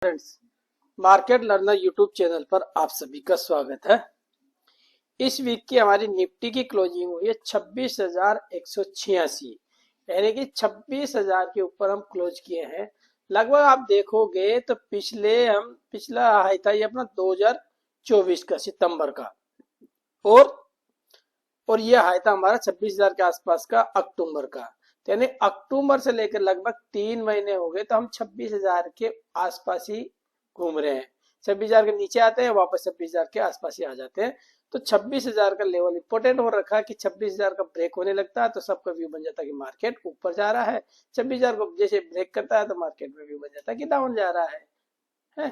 Friends, market learner YouTube channel पर आप सभी का स्वागत है। इस वीक की हमारी निफ्टी की क्लोजिंग हुई है 26,186, यानी कि 26,000 के ऊपर हम क्लोज किए हैं। लगभग आप देखोगे तो पिछला हाई था ये अपना 2024 का सितंबर का, और ये हाई था हमारा 26,000 के आसपास का अक्टूबर का। यानी अक्टूबर से लेकर लगभग 3 महीने हो गए तो हम 26,000 के आसपास ही घूम रहे हैं। 26,000 के नीचे आते हैं, वापस 26,000 के आसपास ही आ जाते हैं। तो 26,000 का लेवल इंपॉर्टेंट हो रखा है कि 26,000 का ब्रेक होने लगता है तो सबका व्यू बन जाता है कि मार्केट ऊपर जा रहा है। 26,000 को जैसे ब्रेक करता है तो मार्केट में व्यू बन जाता है कि डाउन जा रहा है?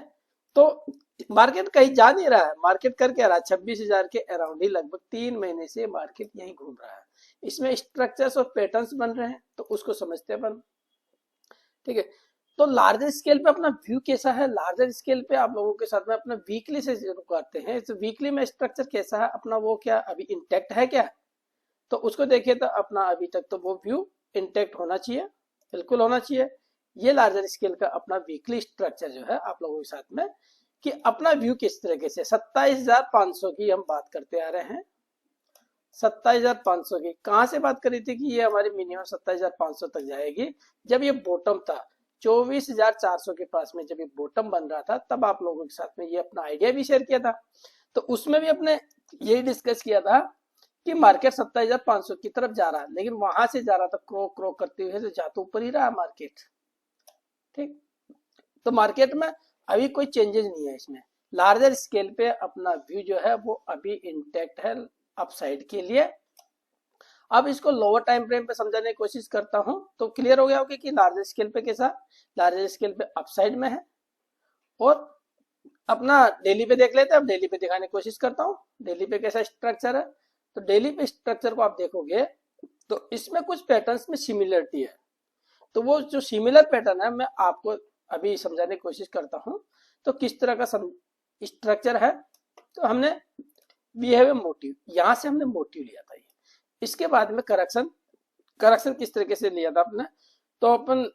तो मार्केट कहीं जा नहीं रहा है। मार्केट कर क्या रहा है? 26,000 के अराउंड ही लगभग 3 महीने से मार्केट यहीं घूम रहा है। इसमें स्ट्रक्चर्स और पैटर्न्स बन रहे हैं तो उसको समझते हैं अपन। ठीक है, तो लार्जर स्केल पे अपना व्यू कैसा है? लार्जर स्केल पे आप लोगों के साथ में अपना वीकली से शुरू करते हैं। तो वीकली में स्ट्रक्चर कैसा है अपना, वो क्या अभी इंटैक्ट है क्या? तो उसको देखिए तो अपना अभी तक तो वो व्यू इंटैक्ट होना चाहिए, बिल्कुल होना चाहिए। ये लार्जर स्केल का अपना वीकली स्ट्रक्चर जो है आप लोगों के साथ में कि अपना व्यू किस तरीके से 27,500 की हम बात करते आ रहे हैं। 27,500 की कहां से बात करी थी कि ये हमारी मिनिमम 27,500 तक जाएगी। जब ये बॉटम था 24,400 के पास में, जब ये बॉटम बन रहा था तब आप लोगों के साथ में ये अपना आइडिया भी शेयर किया था। तो उसमें भी अपने यही डिस्कस किया था कि मार्केट 27,500 की तरफ जा रहा है, लेकिन वहां से जा रहा था क्रो करते हुए, तो जा तो ऊपर ही रहा मार्केट। ठीक, तो मार्केट में अभी कोई चेंजेस नहीं है। इसमें लार्जर स्केल पे अपना व्यू जो है वो अभी इंटैक्ट है अपसाइड के लिए। अब इसको लोअर टाइम फ्रेम पे समझाने की कोशिश करता हूं तो क्लियर हो गया होगा कि लार्जर स्केल पे कैसा, लार्जर स्केल पे अपसाइड में है। और अपना डेली पे देख लेते हैं। अब डेली पे दिखाने की कोशिश करता हूं डेली पे कैसा स्ट्रक्चर है। तो डेली पे स्ट्रक्चर को आप देखोगे तो इसमें कुछ पैटर्न्स में सिमिलरिटी है। तो वो जो सिमिलर पैटर्न है मैं आपको अभी समझाने की कोशिश करता हूं। तो किस तरह का स्ट्रक्चर है, तो हमने बिहेवियर मोटिव, यहां से हमने मोटिव लिया था। इसके बाद में करेक्शन किस तरीके से लिया था आपने, तो अपन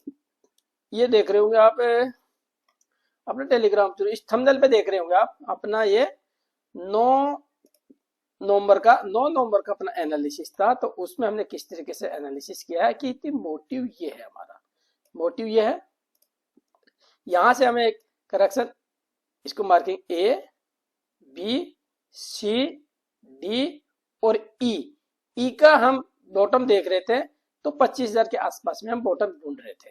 ये देख रहे होंगे आप अपने टेलीग्राम थ्रू, इस थंबनेल पे देख रहे होंगे आप अपना ये 9 नवंबर का अपना एनालिसिस था। तो उसमें हमने किस तरीके से एनालिसिस किया है कि मोटिव ये है, हमारा मोटिव ये है। यहां से हमें एक करेक्शन, इसको marking A B C D और ई का हम बॉटम देख रहे थे। तो 25,000 के आसपास में हम बॉटम ढूंढ रहे थे।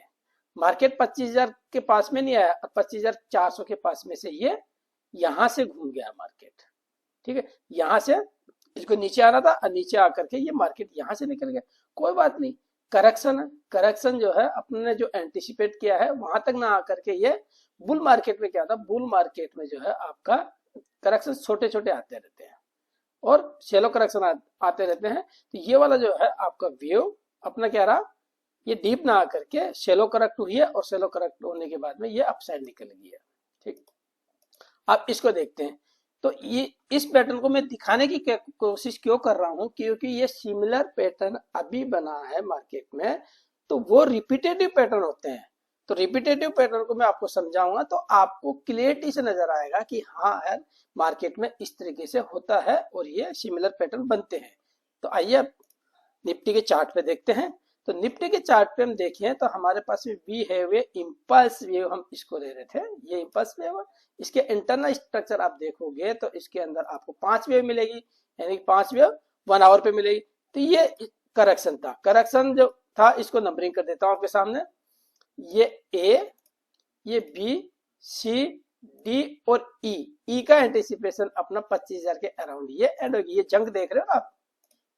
मार्केट 25,000 के पास में नहीं आया, 25,400 के पास में से ये यहां से घूम गया मार्केट। ठीक है, यहां से इसको नीचे आना था और नीचे आकर के ये मार्केट यहां से निकल गया। कोई बात नहीं, करेक्शन है। करेक्शन जो है अपने जो एंटिसिपेट किया है वहां तक ना आकर के ये बुल मार्केट में क्या था, बुल मार्केट में जो है आपका करेक्शन छोटे छोटे आते रहते हैं और शेलो करेक्शन आते रहते हैं। तो ये वाला जो है आपका व्यू अपना क्या रहा, ये डीप ना आकर के शेलो करेक्ट हुई है और शेलो करेक्ट होने के बाद में ये अपसाइड निकल गई है। ठीक, आप इसको देखते हैं। तो ये इस पैटर्न को मैं दिखाने की कोशिश क्यों कर रहा हूं, क्योंकि ये सिमिलर पैटर्न अभी बना है मार्केट में। तो वो रिपीटेटिव पैटर्न होते हैं। तो रिपीटेटिव पैटर्न को मैं आपको समझाऊंगा तो आपको क्लियरिटी से नजर आएगा कि हाँ यार मार्केट में इस तरीके से होता है और ये सिमिलर पैटर्न बनते हैं। तो आइए निफ्टी के चार्ट पे देखते हैं। तो निफ्टी के चार्ट पे हम देखें तो हमारे पास में we have a impulse wave, हम इसको ले रहे थे, ये इंपल्स वेव। इसके इंटरनल स्ट्रक्चर आप देखोगे तो इसके अंदर आपको 5 वेव मिलेगी, यानी 5 वेव 1 आवर पे मिलेगी। तो ये करेक्शन था। करेक्शन जो था इसको नंबरिंग कर देता हूं आपके सामने। ये ए, ये बी सी डी और ई का एंटिसिपेशन अपना 25,000 के अराउंड ये एंड होगी। ये जंग देख रहे हो आप,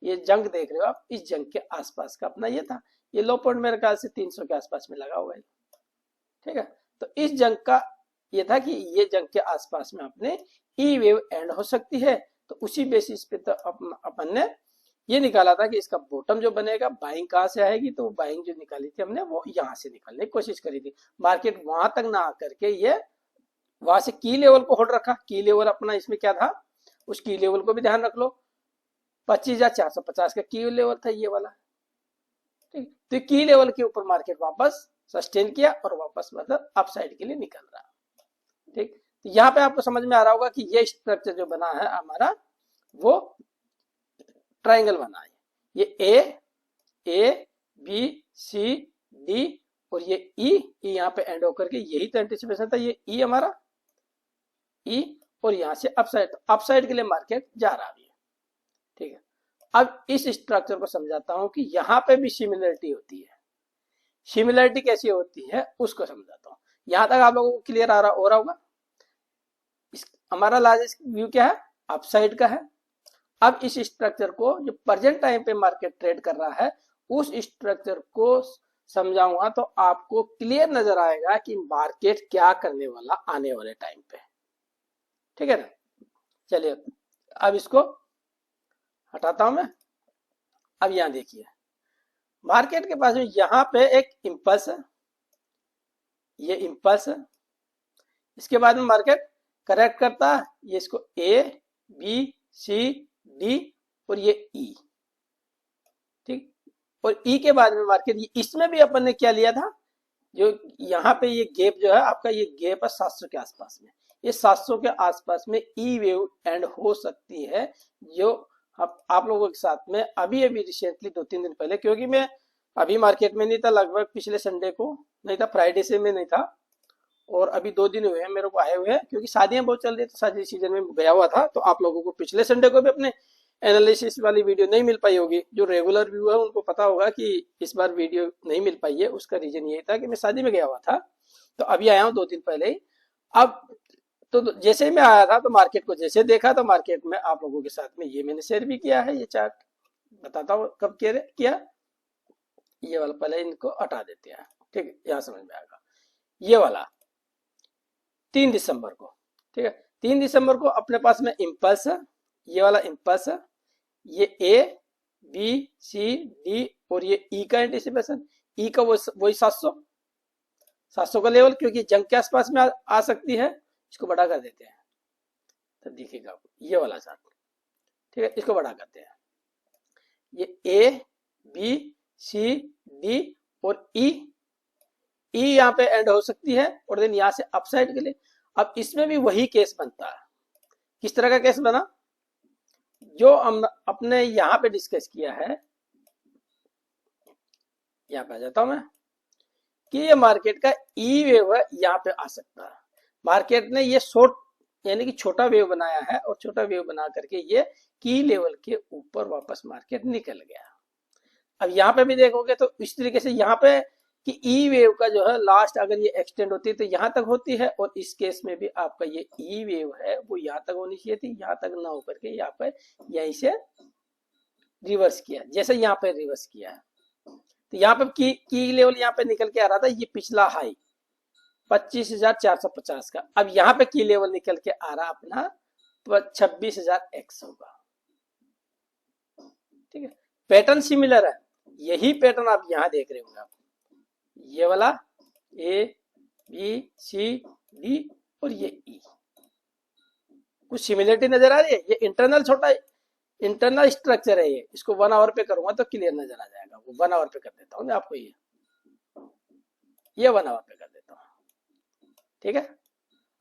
ये जंग देख रहे हो आप, इस जंग के आसपास का अपना ये था। ये लो पॉइंट मेरे ख्याल से 300 के आसपास में लगा हुआ है। ठीक है, तो इस जंग का ये था कि ये जंग के आसपास में अपने ई वेव एंड हो सकती है। तो उसी बेसिस पे तो अपन ने ये निकाला था कि इसका बॉटम जो बनेगा, बाइंग कहां से आएगी, तो बाइंग जो निकाली थी हमने वो यहां से निकालने की कोशिश करी थी। मार्केट वहां तक ना आकर के ये वहां से की लेवल को होल्ड रखा। की लेवल अपना इसमें क्या था, उस की लेवल को भी ध्यान रख लो। 25,450 का की लेवल था ये वाला। ठीक, तो की लेवल के ऊपर मार्केट वापस सस्टेन किया और वापस मतलब अपसाइड के लिए निकल रहा। यहाँ पे आपको समझ में आ रहा होगा कि ये स्ट्रक्चर जो बना है हमारा वो ट्राइंगल बना है। ये ए बी सी डी और ये ई यहाँ पे एंड होकर के यही तो एंटिसिपेशन था, ये ई हमारा ई और यहाँ से अपसाइड के लिए मार्केट जा रहा है। ठीक है, अब इस स्ट्रक्चर को समझाता हूं कि यहाँ पे भी सिमिलरिटी होती है। सिमिलरिटी कैसी होती है उसको समझाता हूँ। यहां तक आप लोगों को क्लियर हो रहा होगा। हमारा लार्जेस्ट व्यू क्या है, अपसाइड का है। अब इस स्ट्रक्चर को जो प्रेजेंट टाइम पे मार्केट ट्रेड कर रहा है उस स्ट्रक्चर को समझाऊंगा तो आपको क्लियर नजर आएगा कि मार्केट क्या करने वाला आने वाले टाइम पे। ठीक है ना, चलिए अब इसको हटाता हूं मैं। अब यहां देखिए मार्केट के पास में यहां पे एक इंपल्स है, ये इंपल्स है। इसके बाद में मार्केट करेक्ट करता है, ये इसको ए बी सी डी और ये ई। ठीक, और ई के बाद में मार्केट इसमें भी अपन ने क्या लिया था, जो यहाँ पे ये गैप जो है आपका, ये गैप है 700 के आसपास में। ये 700 के आसपास में ई वेव एंड हो सकती है, जो आप लोगों के साथ में अभी रिसेंटली 2-3 दिन पहले, क्योंकि मैं अभी मार्केट में नहीं था, लगभग पिछले संडे को नहीं था, फ्राइडे से मैं नहीं था, और अभी 2 दिन हुए हैं मेरे को आए हुए हैं, क्योंकि शादियां बहुत चल रही तो शादी सीजन में गया हुआ था। तो आप लोगों को पिछले संडे को भी अपने एनालिसिस वाली वीडियो नहीं मिल पाई होगी। जो रेगुलर व्यू है उनको पता होगा कि इस बार वीडियो नहीं मिल पाई है, उसका रीजन ये था कि मैं शादी में गया हुआ था। तो अभी आया हूँ 2 दिन पहले ही। अब तो जैसे ही मैं आया था तो मार्केट को जैसे देखा तो मार्केट में आप लोगों के साथ में ये मैंने शेयर भी किया है। ये चार्ट बताता हूँ कब किया, ये वाला पहले इनको हटा देते हैं। ठीक है, यहाँ समझ में आएगा। ये वाला 3 दिसंबर को, ठीक है, 3 दिसंबर को अपने पास में इंपल्स है, ये वाला इंपल्स है, ये ए बी सी डी और ये ई का एंटिसिपेशन। ई का वही 700 का लेवल, क्योंकि जंग के आसपास में आ सकती है। इसको बड़ा कर देते हैं तो दिखेगा ये वाला चार्ट। ठीक है, इसको बड़ा करते हैं। ये ए बी सी डी और ई यहाँ पे एंड हो सकती है और देन यहाँ से अपसाइड के लिए। अब इसमें भी वही केस बनता है। किस तरह का केस बना, जो हम अपने यहाँ पे डिस्कस किया है, यहाँ पे आ जाता हूं मैं, कि ये मार्केट का ई वेव है, यहाँ पे आ सकता है। मार्केट ने ये शॉर्ट यानी कि छोटा वेव बनाया है और छोटा वेव बना करके ये की लेवल के ऊपर वापस मार्केट निकल गया। अब यहाँ पे भी देखोगे तो इस तरीके से यहाँ पे कि ई वेव का जो है लास्ट अगर ये एक्सटेंड होती है तो यहाँ तक होती है, और इस केस में भी आपका ये ई वेव है वो यहाँ तक होनी चाहिए थी, यहाँ तक ना होकर के यहाँ पे यहीं से रिवर्स किया, जैसे यहाँ पे रिवर्स किया है। तो यहाँ पे की लेवल यहाँ पे निकल के आ रहा था, ये पिछला हाई 25,450 का। अब यहाँ पे की लेवल निकल के आ रहा अपना 26,000x होगा। ठीक है, पैटर्न सिमिलर है, यही पैटर्न आप यहाँ देख रहे होंगे। आप ये वाला ए बी सी डी और ये ई, कुछ सिमिलरिटी नजर आ रही है। ये इंटरनल स्ट्रक्चर है। ये इसको 1 आवर पे करूंगा तो क्लियर नजर आ जाएगा। वो 1 आवर पे कर देता हूँ मैं आपको, ये 1 आवर पे कर देता हूँ। ठीक है,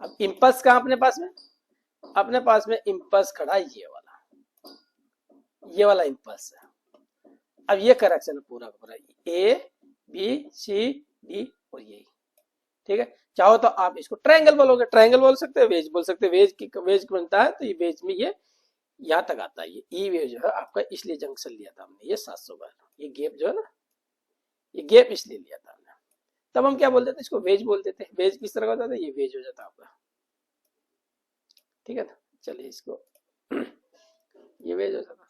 अब इंपल्स कहाँ अपने पास में इंपल्स खड़ा है, ये वाला इंपल्स है। अब ये करेक्शन है पूरा पूरा, ए बी सी डी और ये। ठीक है, चाहो तो आप इसको ट्रायंगल बोलोगे, ट्रायंगल बोल सकते हैं, वेज बोल सकते हैं। वेज बनता है तो ये वेज में ये यहाँ तक आता है। ये ई वेव जो है आपका, इसलिए जंक्शन लिया था हमने ये 700 बार। ये गैप जो है ना, ये गैप इसलिए लिया था हमने। तब हम क्या बोलते थे, इसको वेज बोल देते हैं। वेज किस तरह का होता था, ये वेज हो जाता आपका। ठीक है ना, चलिए इसको ये वेज हो जाता,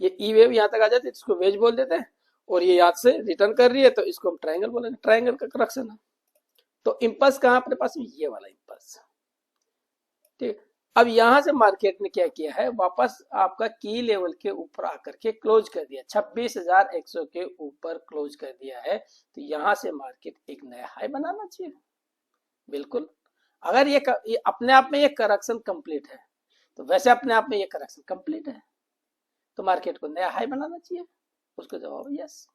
ये ई वेव यहाँ तक आ जाती है, इसको वेज बोल देते हैं। और ये याद से रिटर्न कर रही है तो इसको हम ट्रायंगल बोलेंगे। ट्रायंगल का करेक्शन है। तो इंपल्स कहाँ अपने पास, ये वाला इंपल्स। ठीक, अब यहां से मार्केट ने क्या किया है, वापस आपका की लेवल के ऊपर आकर के क्लोज कर दिया, 26,100 के ऊपर क्लोज कर दिया है। तो यहां से मार्केट एक नया हाई बनाना चाहिए। बिल्कुल, अगर ये अपने आप में ये करेक्शन कंप्लीट है, तो वैसे अपने आप में ये करेक्शन कंप्लीट है तो मार्केट को नया हाई बनाना चाहिए। उसको जवाब यस,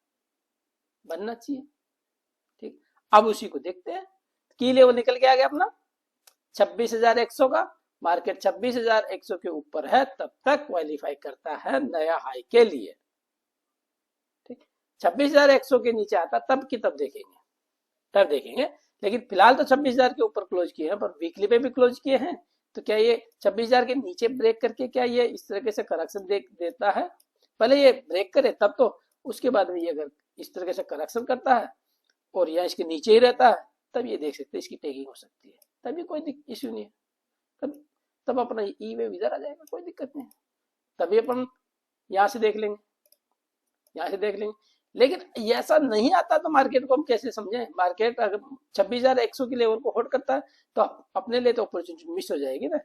बनना चाहिए। ठीक, अब उसी को देखते हैं। की लेवल निकल के आ गया अपना 26,100 का, मार्केट 26,100 के ऊपर है तब तक क्वालिफाई करता है नया हाई के लिए। ठीक, 26,100 के नीचे आता तब की तब देखेंगे, लेकिन फिलहाल तो 26,000 के ऊपर क्लोज किए हैं, पर वीकली पे भी क्लोज किए हैं। तो क्या ये 26,000 के नीचे ब्रेक करके क्या ये इस तरीके से करेक्शन देता है? पहले ये ब्रेक करे तब तो, उसके बाद में ये अगर इस तरीके से करेक्शन करता है और या इसके नीचे ही रहता है तब ये देख सकते हैं इसकी टेकिंग हो सकती है, तभी कोई इश्यू नहीं है। तब अपना ई वेव इधर आ जाएगा, कोई दिक्कत नहीं है, तभी अपन यहाँ से देख लेंगे। लेकिन ऐसा नहीं आता तो मार्केट को हम कैसे समझें? मार्केट अगर 26,100 की लेवल को होल्ड करता है तो अपने लिए तो अपॉर्चुनिटी मिस हो जाएगी ना।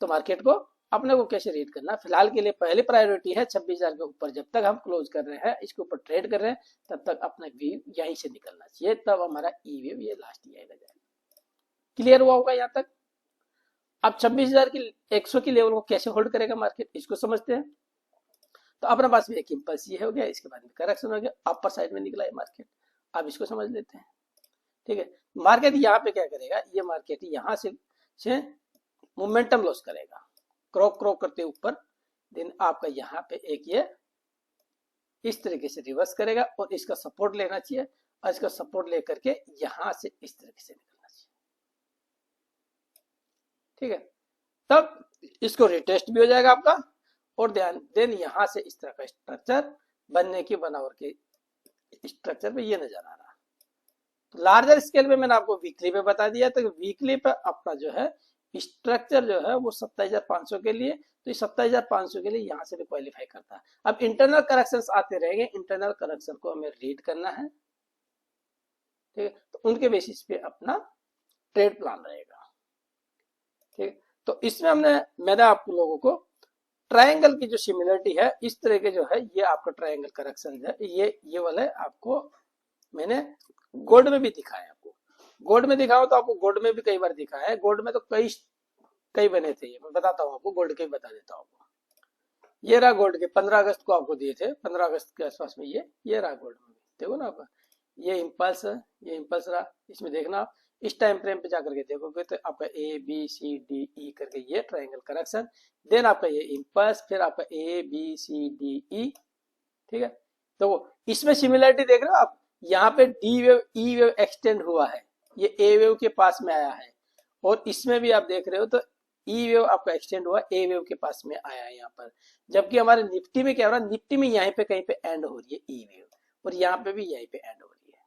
तो मार्केट को अपने को कैसे रीड करना? फिलहाल के लिए पहली प्रायोरिटी है 26,000 के ऊपर, जब तक हम क्लोज कर रहे हैं, इसके ऊपर ट्रेड कर रहे हैं, तब तक अपना व्यू यहीं से निकलना चाहिए, तब हमारा ई वेव ये लास्ट ईयर आ जाएगा। क्लियर हुआ होगा यहाँ तक? अब 26,100 की लेवल को कैसे होल्ड करेगा मार्केट, इसको समझते हैं। तो अपने पास भी एक इंपल्स ये हो गया, इसके बाद में करेक्शन हो गया, अपर साइड में निकला है मार्केट। अब इसको समझ लेते हैं। ठीक है, मार्केट यहाँ पे क्या करेगा? ये मार्केट यहाँ से मोमेंटम लॉस करेगा, क्रॉक करते ऊपर, देन आपका यहाँ पे एक ये इस तरीके से रिवर्स करेगा और इसका सपोर्ट लेना चाहिए, और इसका सपोर्ट लेकर के यहाँ से इस तरीके से निकलना चाहिए। ठीक है, तब इसको रिटेस्ट भी हो जाएगा आपका, और देन यहाँ से इस तरह का स्ट्रक्चर बनने की बनावर के स्ट्रक्चर पे ये नजर आ रहा। तो लार्जर स्केल में मैंने आपको वीकली पे बता दिया, तो वीकली पे अपना जो है स्ट्रक्चर जो है वो 27,500 के लिए, तो 27,500 के लिए यहाँ से भी क्वालिफाई करता है। अब इंटरनल करेक्शंस आते रहेंगे, इंटरनल करेक्शन को हमें रीड करना है। ठीक है, तो उनके बेसिस पे अपना ट्रेड प्लान रहेगा। ठीक, तो इसमें मैंने आप लोगों को ट्रायंगल की जो सिमिलरिटी है, इस तरह के जो है ये आपका ट्रायंगल करेक्शन है, ये वाला आपको मैंने गोल्ड में भी दिखाया। आपको गोल्ड में दिखाऊं तो आपको गोल्ड में भी कई बार दिखाया है, गोल्ड में तो कई बने थे, ये मैं बताता हूँ आपको, गोल्ड के बता देता हूँ आपको। ये रहा गोल्ड के 15 अगस्त को आपको दिए थे, 15 अगस्त के आसपास में ये रहा गोल्ड में, देखो ना आपका ये इम्पल्स रहा। इसमें देखना आप इस टाइम फ्रेम पे जाकर के देखोगे तो आपका ए बी सी डी ई करके ये ट्रायंगल करेक्शन, देन आपका ये इम्पल्स, फिर आपका ए बी सी डी ई। ठीक है, तो इसमें सिमिलरिटी देख रहे हो आप, यहाँ पे डी वेव ई वेव एक्सटेंड हुआ है, ये ए वेव के पास में आया है, और इसमें भी आप देख रहे हो तो ई वेव आपका एक्सटेंड हुआ, ए वेव के पास में आया है यहाँ पर। जबकि हमारे निफ्टी में क्या हो रहा है? निफ्टी में यहाँ पे कहीं पे एंड हो रही है ई वेव, और यहाँ पे भी यहीं पे एंड हो रही है,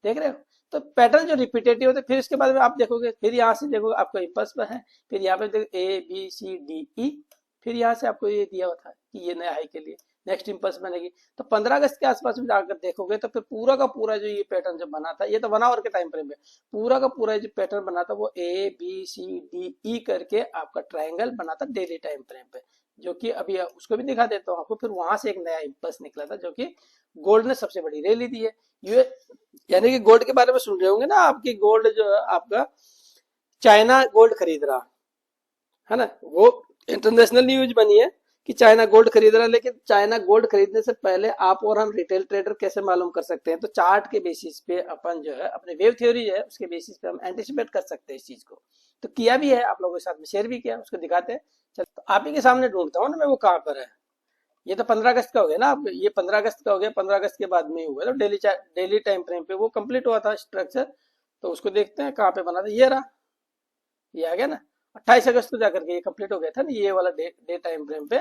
देख रहे हो? तो पैटर्न जो रिपीटेटिव होते, फिर इसके बाद में आप देखोगे, फिर यहाँ से देखोगे आपको इम्पल्स पर है, फिर यहाँ पे देखो ए बी सी डी ई, फिर यहाँ से आपको ये दिया होता है कि ये नया हाई के लिए नेक्स्ट इम्पल्स बनेगी। तो 15 अगस्त के आसपास में जाकर देखोगे तो फिर पूरा का पूरा जो ये पैटर्न जो बना था, ये तो बना और के टाइम फ्रेम में पूरा का पूरा जो पैटर्न बना था वो ए बी सी डी ई करके आपका ट्रायंगल बना था डेली टाइम फ्रेम पे, जो कि अभी उसको भी दिखा देता हूँ आपको। फिर वहां से एक नया इम्पल्स निकला था, जो कि गोल्ड ने सबसे बड़ी रैली दी है। ये यानी कि गोल्ड के बारे में सुन रहे होंगे ना, आपकी गोल्ड जो है आपका चाइना गोल्ड खरीद रहा है ना, वो इंटरनेशनल न्यूज बनी है कि चाइना गोल्ड खरीद रहा है। लेकिन चाइना गोल्ड खरीदने से पहले आप और हम रिटेल ट्रेडर कैसे मालूम कर सकते हैं? तो चार्ट के बेसिस पे अपन जो है अपने वेव थ्योरी जो है उसके बेसिस पे हम एंटिसिपेट कर सकते हैं इस चीज को। तो किया भी है, आप लोगों के साथ में शेयर भी किया, उसको दिखाते हैं। चल तो आप ही के सामने ढूंढता हूँ ना मैं, वो कहाँ पर है। ये तो 15 अगस्त का हो गया ना, ये 15 अगस्त का हो गया, 15 अगस्त के बाद में हुआ तो डेली टाइम फ्रेम पे वो कंप्लीट हुआ था स्ट्रक्चर। तो उसको देखते हैं कहाँ पे बना था, ये रहा, ये आ गया ना 28 अगस्त को जाकर के ये कंप्लीट हो गया था ना, ये वाला डे टाइम फ्रेम पे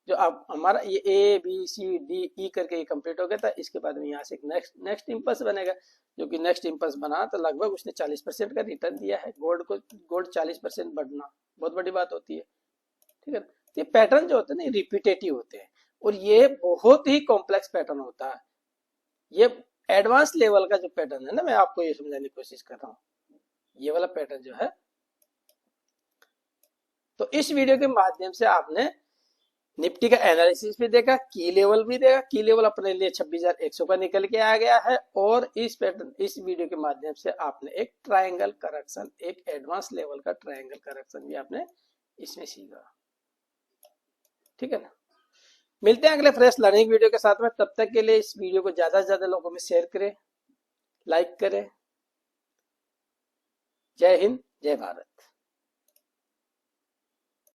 जो आप हमारा ये ए बी सी डी ई करके ये कंप्लीट हो गया था। इसके बाद में यहाँ से नेक्स्ट इम्पल्स बनेगा, जो कि नेक्स्ट इम्पल्स बना तो लगभग उसने 40% का रिटर्न दिया है गोल्ड 40% बढ़ना बहुत बड़ी बात होती है। ठीक है, ये पैटर्न जो होते हैं ना रिपीटेटिव होते हैं, और ये बहुत ही कॉम्प्लेक्स पैटर्न होता है। ये एडवांस लेवल का जो पैटर्न है ना, मैं आपको ये समझाने की कोशिश कर रहा हूँ, ये वाला पैटर्न जो है। तो इस वीडियो के माध्यम से आपने निफ्टी का एनालिसिस भी देखा, की लेवल भी देखा। की लेवल अपने लिए 26,100 का निकल के आ गया है, और इस वीडियो के माध्यम से आपने एक ट्रायंगल करेक्शन, एक एडवांस लेवल का ट्रायंगल करेक्शन भी आपने इसमें सीखा। ठीक है ना, मिलते हैं अगले फ्रेश लर्निंग वीडियो के साथ में। तब तक के लिए इस वीडियो को ज्यादा से ज्यादा लोगों में शेयर करें, लाइक करें। जय हिंद, जय भारत।